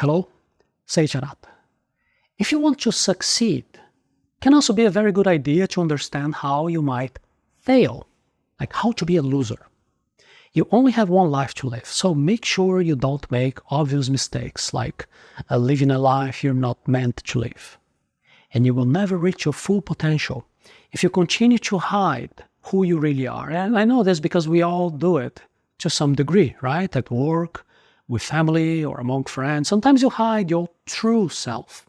Hello, Seiiti Arata. If you want to succeed, it can also be a very good idea to understand how you might fail, like how to be a loser. You only have one life to live, so make sure you don't make obvious mistakes like living a life you're not meant to live. And you will never reach your full potential if you continue to hide who you really are. And I know this because we all do it to some degree, right? At work, with family, or among friends. Sometimes you hide your true self.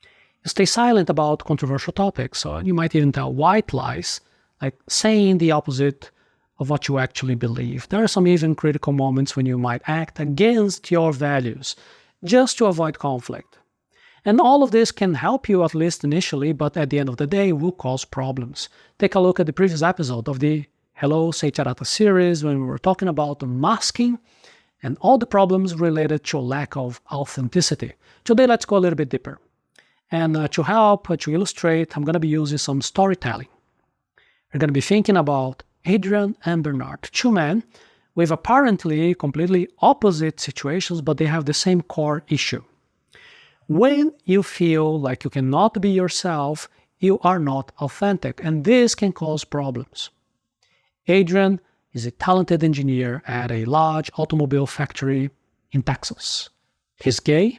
You stay silent about controversial topics, or you might even tell white lies, like saying the opposite of what you actually believe. There are some even critical moments when you might act against your values, just to avoid conflict. And all of this can help you at least initially, but at the end of the day will cause problems. Take a look at the previous episode of the Hello Seiiti Arata series when we were talking about masking and all the problems related to lack of authenticity. Today, let's go a little bit deeper. And to help, to illustrate, I'm going to be using some storytelling. We're going to be thinking about Adrian and Bernard, two men with apparently completely opposite situations, but they have the same core issue. When you feel like you cannot be yourself, you are not authentic, and this can cause problems. Adrian is a talented engineer at a large automobile factory in Texas. He's gay,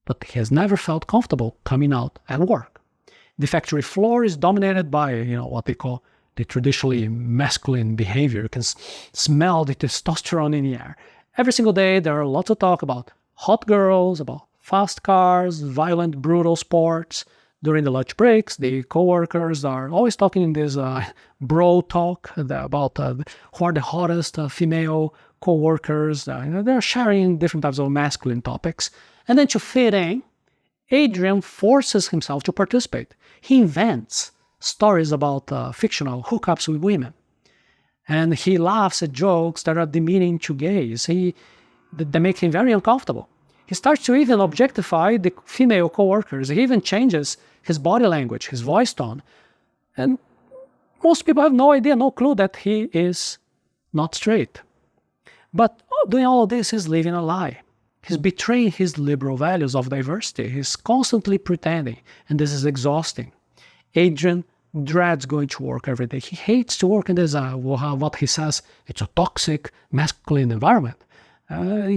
but he has never felt comfortable coming out at work. The factory floor is dominated by, what they call the traditionally masculine behavior. You can smell the testosterone in the air. Every single day, there are lots of talk about hot girls, about fast cars, violent, brutal sports. During the lunch breaks, the co-workers are always talking in this bro talk about who are the hottest female co-workers. They're sharing different types of masculine topics. And then to fit in, Adrian forces himself to participate. He invents stories about fictional hookups with women. And he laughs at jokes that are demeaning to gays. They make him very uncomfortable. He starts to even objectify the female co-workers. He even changes his body language, his voice tone. And most people have no idea, no clue that he is not straight. But doing all of this is living a lie. He's betraying his liberal values of diversity. He's constantly pretending, and this is exhausting. Adrian dreads going to work every day. He hates to work in this, what he says, it's a toxic masculine environment.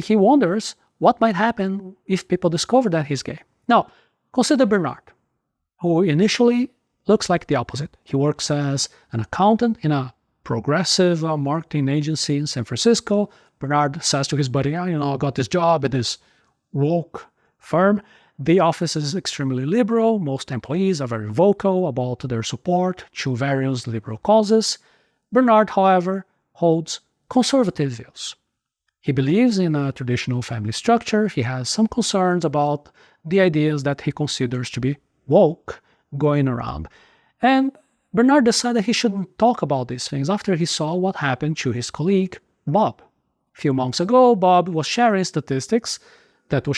He wonders what might happen if people discover that he's gay. Now, consider Bernard, who initially looks like the opposite. He works as an accountant in a progressive marketing agency in San Francisco. Bernard says to his buddy, I got this job at this woke firm. The office is extremely liberal. Most employees are very vocal about their support to various liberal causes. Bernard, however, holds conservative views. He believes in a traditional family structure. He has some concerns about the ideas that he considers to be woke going around. And Bernard decided he shouldn't talk about these things after he saw what happened to his colleague, Bob. A few months ago, Bob was sharing statistics that were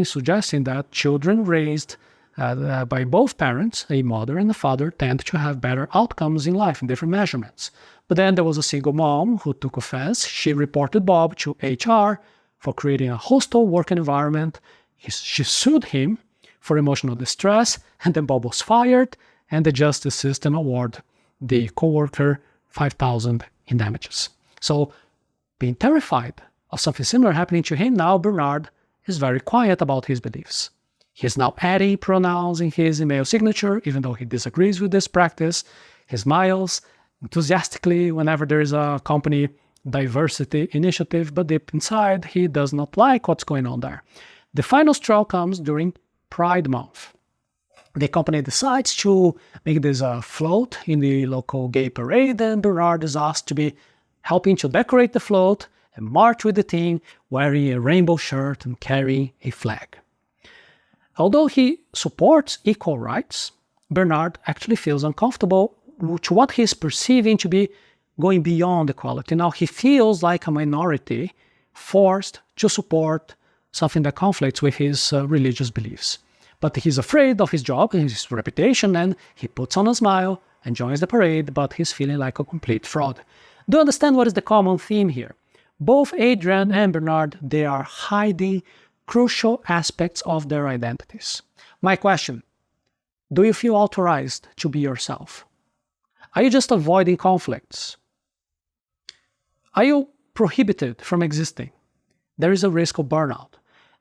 suggesting that children raised by both parents, a mother and a father, tend to have better outcomes in life in different measurements. But then there was a single mom who took offense. She reported Bob to HR for creating a hostile work environment. She sued him for emotional distress, and then Bob was fired, and the justice system awarded the coworker $5,000 in damages. So, being terrified of something similar happening to him, now Bernard is very quiet about his beliefs. He is now adding pronouns in his email signature, even though he disagrees with this practice. He smiles enthusiastically whenever there is a company diversity initiative, but deep inside, he does not like what's going on there. The final straw comes during Pride Month. The company decides to make this float in the local gay parade, and Bernard is asked to be helping to decorate the float and march with the team wearing a rainbow shirt and carrying a flag. Although he supports equal rights, Bernard actually feels uncomfortable to what he is perceiving to be going beyond equality. Now he feels like a minority forced to support something that conflicts with his religious beliefs. But he's afraid of his job and his reputation, and he puts on a smile and joins the parade, but he's feeling like a complete fraud. Do you understand what is the common theme here? Both Adrian and Bernard, they are hiding crucial aspects of their identities. My question, do you feel authorized to be yourself? Are you just avoiding conflicts? Are you prohibited from existing? There is a risk of burnout.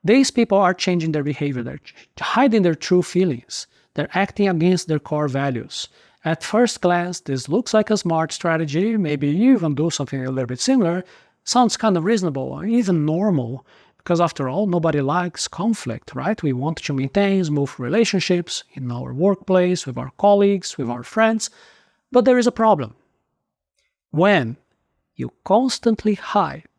These people are changing their behavior. They're hiding their true feelings. They're acting against their core values. At first glance, this looks like a smart strategy. Maybe you even do something a little bit similar. Sounds kind of reasonable or even normal. Because after all, nobody likes conflict, right? We want to maintain smooth relationships in our workplace, with our colleagues, with our friends. But there is a problem. When you constantly hide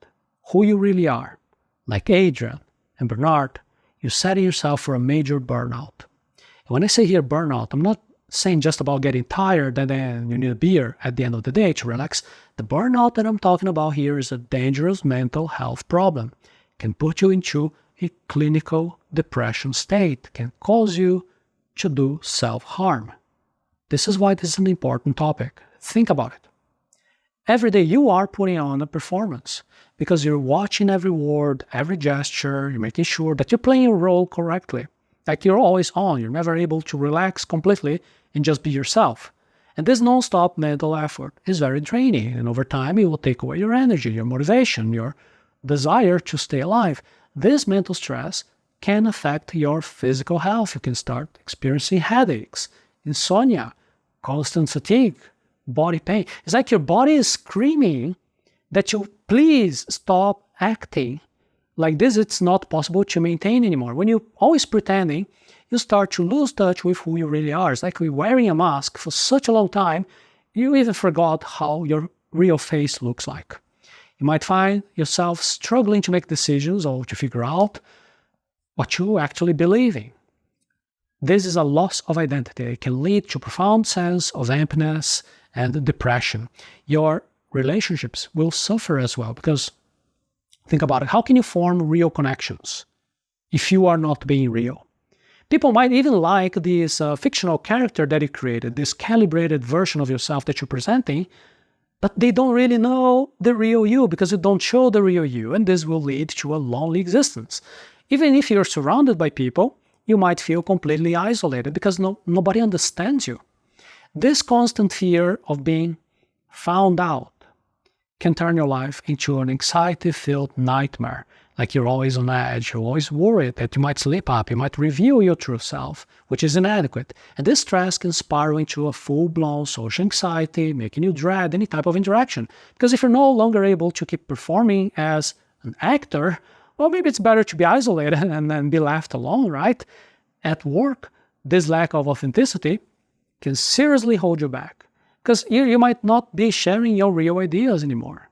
who you really are, like Adrian and Bernard, you're setting yourself for a major burnout. And when I say here burnout, I'm not saying just about getting tired and then you need a beer at the end of the day to relax. The burnout that I'm talking about here is a dangerous mental health problem. It can put you into a clinical depression state. It can cause you to do self-harm. This is why this is an important topic. Think about it. Every day you are putting on a performance because you're watching every word, every gesture, you're making sure that you're playing your role correctly. Like you're always on, you're never able to relax completely and just be yourself. And this non-stop mental effort is very draining, and over time it will take away your energy, your motivation, your desire to stay alive. This mental stress can affect your physical health. You can start experiencing headaches, insomnia, constant fatigue, body pain. It's like your body is screaming that you please stop acting like this. It's not possible to maintain anymore. When you're always pretending, you start to lose touch with who you really are. It's like we're wearing a mask for such a long time, you even forgot how your real face looks like. You might find yourself struggling to make decisions or to figure out what you actually believe in. This is a loss of identity. It can lead to a profound sense of emptiness and depression. Your relationships will suffer as well because, think about it, how can you form real connections if you are not being real? People might even like this fictional character that you created, this calibrated version of yourself that you're presenting, but they don't really know the real you because you don't show the real you, and this will lead to a lonely existence. Even if you're surrounded by people, you might feel completely isolated because nobody understands you. This constant fear of being found out can turn your life into an anxiety-filled nightmare. Like you're always on edge, you're always worried that you might slip up, you might reveal your true self, which is inadequate. And this stress can spiral into a full-blown social anxiety, making you dread any type of interaction. Because if you're no longer able to keep performing as an actor, well, maybe it's better to be isolated and then be left alone, right? At work, this lack of authenticity can seriously hold you back. Because you might not be sharing your real ideas anymore.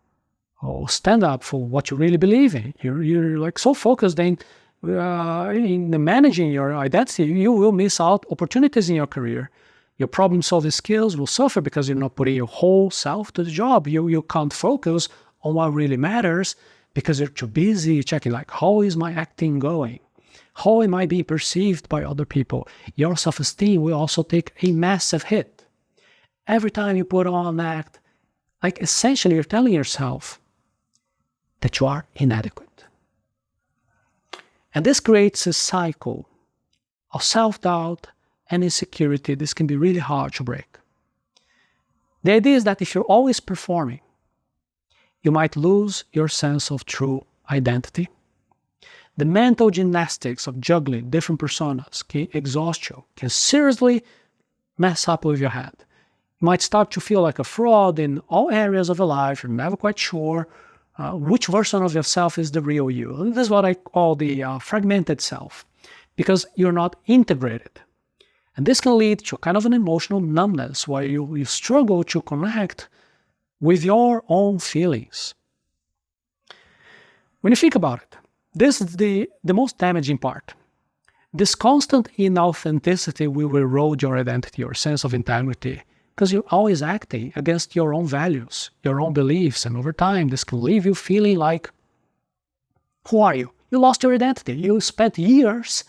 Or stand up for what you really believe in. You're like so focused in managing your identity, you will miss out opportunities in your career. Your problem-solving skills will suffer because you're not putting your whole self to the job. You can't focus on what really matters because you're too busy checking, like, how is my acting going? How am I being perceived by other people? Your self-esteem will also take a massive hit. Every time you put on an act, like essentially you're telling yourself that you are inadequate. And this creates a cycle of self-doubt and insecurity. This can be really hard to break. The idea is that if you're always performing, you might lose your sense of true identity. The mental gymnastics of juggling different personas can exhaust you, can seriously mess up with your head. You might start to feel like a fraud in all areas of your life. You're never quite sure which version of yourself is the real you. And this is what I call the fragmented self, because you're not integrated. And this can lead to kind of an emotional numbness where you struggle to connect with your own feelings. When you think about it, this is the most damaging part. This constant inauthenticity will erode your identity, your sense of integrity, because you're always acting against your own values, your own beliefs, and over time, this can leave you feeling like, who are you? You lost your identity. You spent years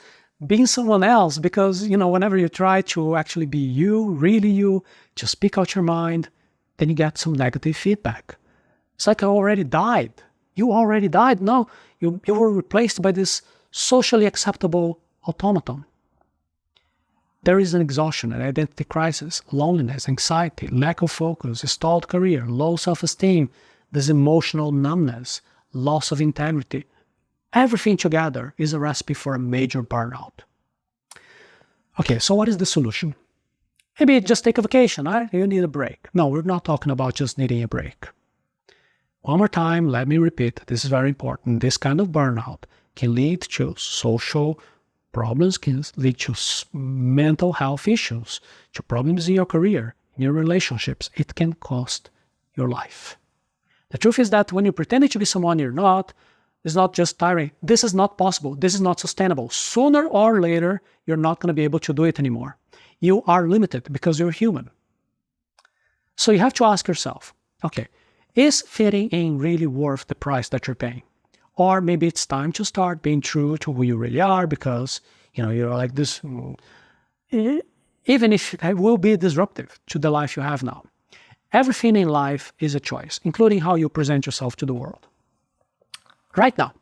being someone else because, whenever you try to actually be you, really you, to speak out your mind, then you get some negative feedback. It's like I already died. You already died. No, you were replaced by this socially acceptable automaton. There is an exhaustion, an identity crisis, loneliness, anxiety, lack of focus, a stalled career, low self-esteem, this emotional numbness, loss of integrity. Everything together is a recipe for a major burnout. Okay, so what is the solution? Maybe just take a vacation, right? You need a break. No, we're not talking about just needing a break. One more time, let me repeat, this is very important. This kind of burnout can lead to social problems, can lead to mental health issues, to problems in your career, in your relationships. It can cost your life. The truth is that when you're pretending to be someone you're not, it's not just tiring. This is not possible. This is not sustainable. Sooner or later, you're not going to be able to do it anymore. You are limited because you're human. So you have to ask yourself, okay, is fitting in really worth the price that you're paying? Or maybe it's time to start being true to who you really are because, you're like this, even if it will be disruptive to the life you have now. Everything in life is a choice, including how you present yourself to the world. Right now,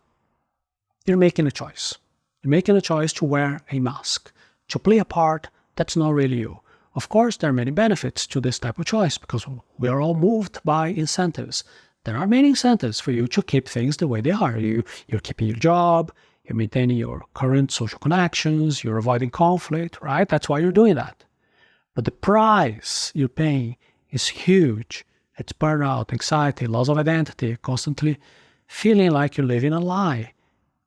you're making a choice. You're making a choice to wear a mask, to play a part that's not really you. Of course, there are many benefits to this type of choice because we are all moved by incentives. There are many incentives for you to keep things the way they are. You're keeping your job, you're maintaining your current social connections, you're avoiding conflict, right? That's why you're doing that. But the price you're paying is huge. It's burnout, anxiety, loss of identity, constantly feeling like you're living a lie.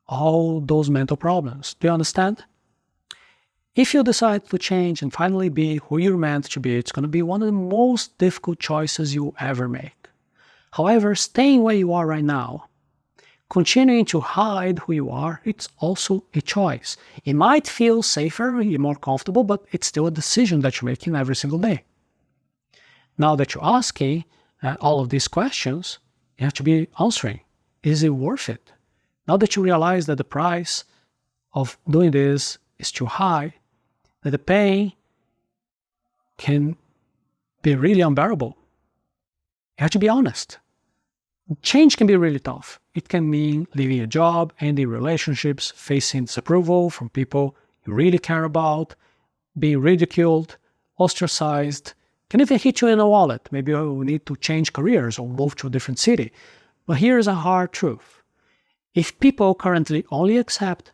All those mental problems. Do you understand? If you decide to change and finally be who you're meant to be, it's going to be one of the most difficult choices you ever make. However, staying where you are right now, continuing to hide who you are, it's also a choice. It might feel safer, you're more comfortable, but it's still a decision that you're making every single day. Now that you're asking all of these questions, you have to be answering, is it worth it? Now that you realize that the price of doing this is too high, that the pain can be really unbearable, you have to be honest. Change can be really tough. It can mean leaving a job, ending relationships, facing disapproval from people you really care about, being ridiculed, ostracized, can even hit you in a wallet. Maybe you need to change careers or move to a different city. But here's a hard truth. If people currently only accept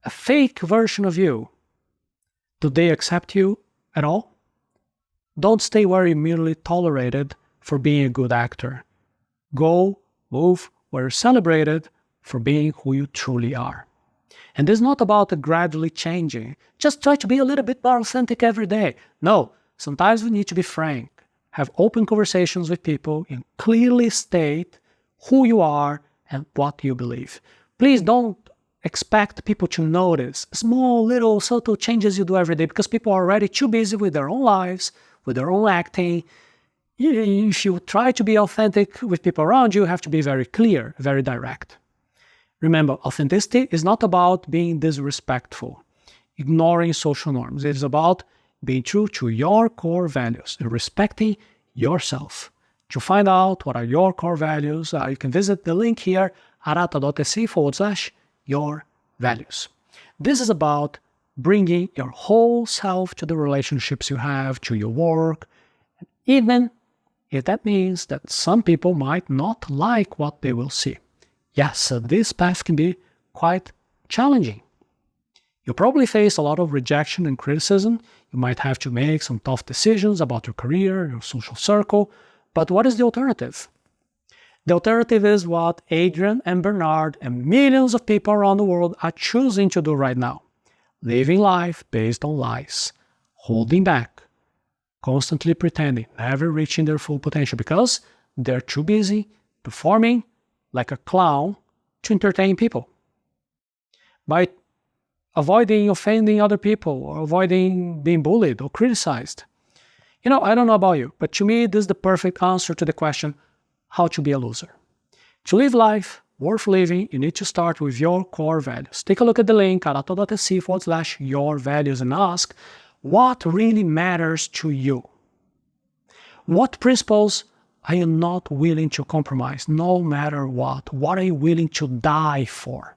a fake version of you, do they accept you at all? Don't stay where you're merely tolerated for being a good actor. Go, move where you're celebrated for being who you truly are. And this is not about gradually changing. Just try to be a little bit more authentic every day. No, sometimes we need to be frank, have open conversations with people, and clearly state who you are and what you believe. Please don't expect people to notice small, little, subtle changes you do every day because people are already too busy with their own lives, with their own acting. If you try to be authentic with people around you, you have to be very clear, very direct. Remember, authenticity is not about being disrespectful, ignoring social norms. It is about being true to your core values and respecting yourself. To find out what are your core values, you can visit the link here, arata.se/your values. This is about bringing your whole self to the relationships you have, to your work, even if that means that some people might not like what they will see. Yes, this path can be quite challenging. You'll probably face a lot of rejection and criticism. You might have to make some tough decisions about your career, your social circle. But what is the alternative? The alternative is what Adrian and Bernard and millions of people around the world are choosing to do right now. Living life based on lies, holding back, constantly pretending, never reaching their full potential because they're too busy performing like a clown to entertain people. By avoiding offending other people or avoiding being bullied or criticized. I don't know about you, but to me, this is the perfect answer to the question, how to be a loser. To live life worth living, you need to start with your core values. Take a look at the link, arata.se/your values, and ask, what really matters to you? What principles are you not willing to compromise, no matter what? What are you willing to die for?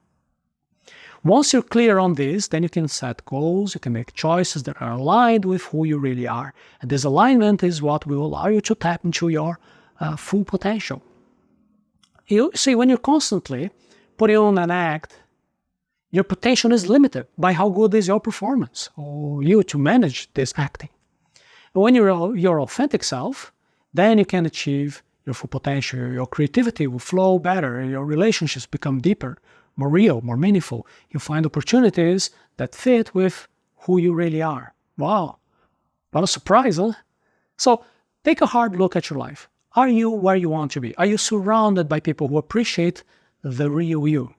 Once you're clear on this, then you can set goals, you can make choices that are aligned with who you really are. And this alignment is what will allow you to tap into your full potential. You see, when you're constantly putting on an act, your potential is limited by how good is your performance or you to manage this acting. And when you're your authentic self, then you can achieve your full potential. Your creativity will flow better, and your relationships become deeper, more real, more meaningful. You find opportunities that fit with who you really are. Wow, what a surprise, huh? So take a hard look at your life. Are you where you want to be? Are you surrounded by people who appreciate the real you?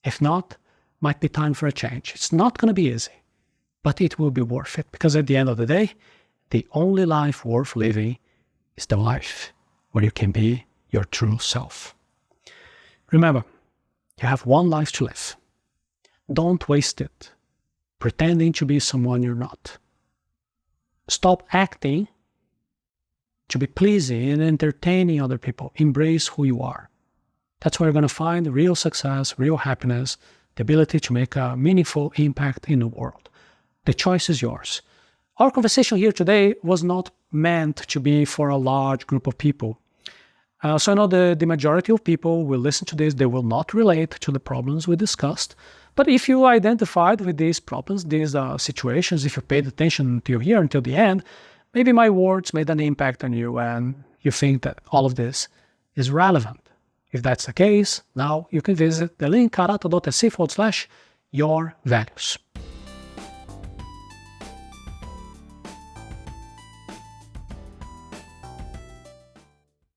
If not, might be time for a change. It's not going to be easy, but it will be worth it, because at the end of the day, the only life worth living is the life where you can be your true self. Remember, you have one life to live. Don't waste it pretending to be someone you're not. Stop acting to be pleasing and entertaining other people. Embrace who you are. That's where you're going to find real success, real happiness, the ability to make a meaningful impact in the world. The choice is yours. Our conversation here today was not meant to be for a large group of people. So I know the majority of people will listen to this, they will not relate to the problems we discussed. But if you identified with these problems, these situations, if you paid attention until here, until the end, maybe my words made an impact on you and you think that all of this is relevant. If that's the case, now you can visit the link arata.se/your values.